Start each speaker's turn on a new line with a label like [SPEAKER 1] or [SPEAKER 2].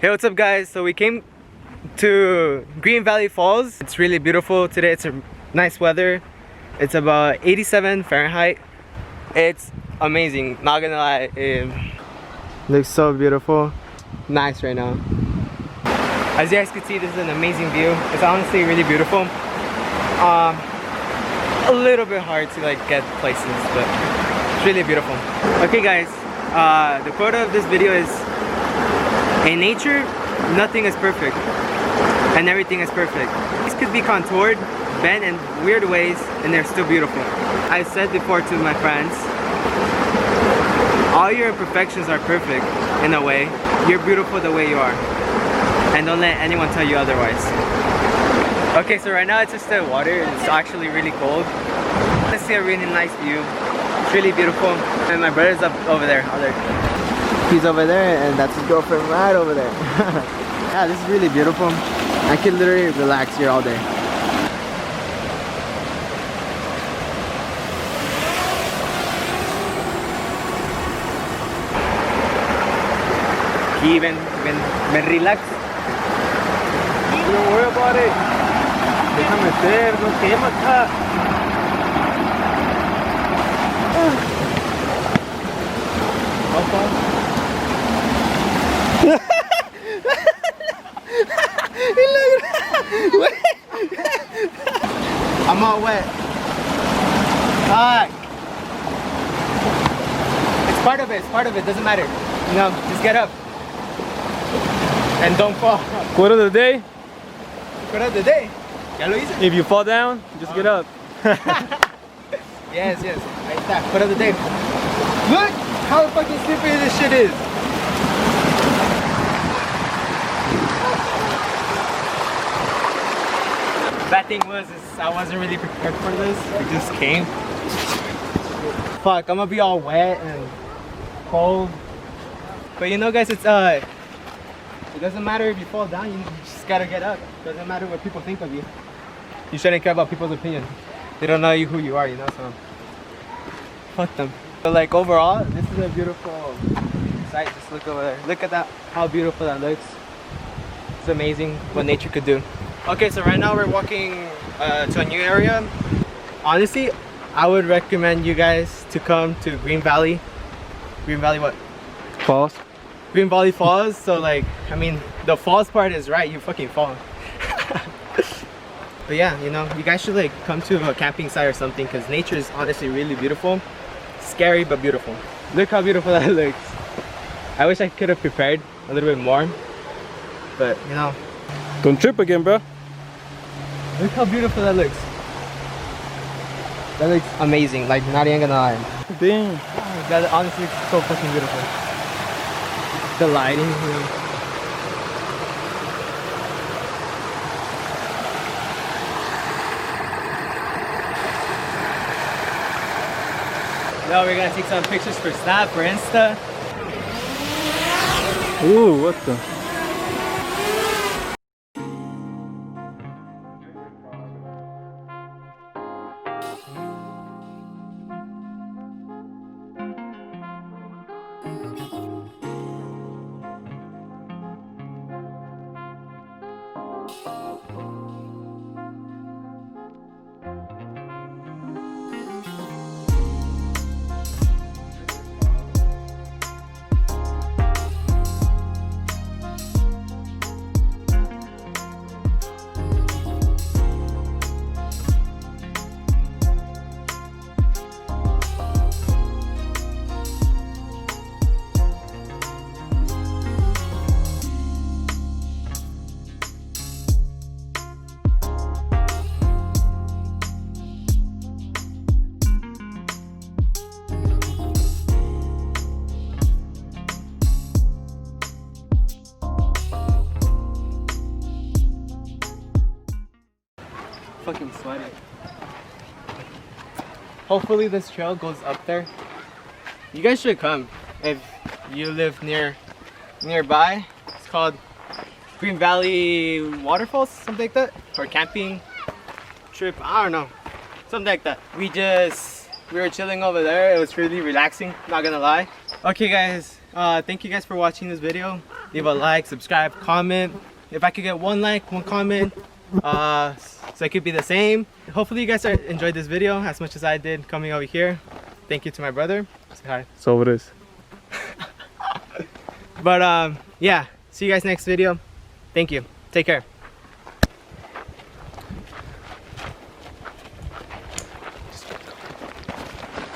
[SPEAKER 1] Hey, what's up guys? So we came to Green Valley Falls. It's really beautiful today. It's a nice weather. It's about 87 Fahrenheit. It's amazing, not gonna lie. It looks so beautiful. Nice right now. As you guys can see, this is an amazing view. It's honestly really beautiful. A little bit hard to like get places, but it's really beautiful. Okay guys, the quote of this video is, in nature, nothing is perfect, and everything is perfect. These could be contoured, bent in weird ways, and they're still beautiful. I said before to my friends, all your imperfections are perfect in a way. You're beautiful the way you are, and don't let anyone tell you otherwise. Okay, so right now it's just the water. It's actually really cold. I see a really nice view. It's really beautiful, and my brother's up over there. He's over there, and that's his girlfriend right over there. Yeah, this is really beautiful. I can literally relax here all day. Even relax.
[SPEAKER 2] Don't worry about it. Déjame ser, no quema acá.
[SPEAKER 1] I'm all wet. It's part of it, doesn't matter. You know, just get up. And don't fall.
[SPEAKER 2] Quote of the day?
[SPEAKER 1] Quote of the day. Ya lo hice.
[SPEAKER 2] If you fall down, just get up.
[SPEAKER 1] Yes. Ahí está. Quote of the day. Look how fucking slippery this shit is. Bad thing was I wasn't really prepared for this. It just came. Fuck, I'm gonna be all wet and cold. But you know guys, it doesn't matter if you fall down, you just gotta get up. It doesn't matter what people think of you. You shouldn't care about people's opinion. They don't know who you are, you know, so fuck them. But like overall, this is a beautiful sight. Just look over there. Look at that, how beautiful that looks. It's amazing what nature could do. Okay, so right now we're walking to a new area. Honestly, I would recommend you guys to come to Green Valley. Green Valley what?
[SPEAKER 2] Falls.
[SPEAKER 1] Green Valley Falls. So like, I mean, the falls part is right, you fucking fall. But yeah, you know, you guys should like come to a camping site or something, because nature is honestly really beautiful. Scary but beautiful. Look how beautiful that looks. I wish I could have prepared a little bit more, but you know.
[SPEAKER 2] Don't trip again, bro.
[SPEAKER 1] Look how beautiful that looks. That looks amazing, like not even gonna lie.
[SPEAKER 2] Damn.
[SPEAKER 1] That honestly looks so fucking beautiful. The lighting here. Now we're gonna take some pictures for Snap, for Insta.
[SPEAKER 2] Ooh, what the?
[SPEAKER 1] Fucking sweaty. Hopefully this trail goes up there. You guys should come if you live nearby. It's called Green Valley Waterfalls, something like that, or camping trip. I don't know, something like that. We were chilling over there. It was really relaxing, not gonna lie. Okay guys, thank you guys for watching this video. leave a like, subscribe, comment. If I could get 1 like, 1 comment, so it could be the same. Hopefully you guys enjoyed this video as much as I did coming over here. Thank you to my brother. Say hi.
[SPEAKER 2] So it is.
[SPEAKER 1] But yeah, see you guys next video. Thank you. Take care.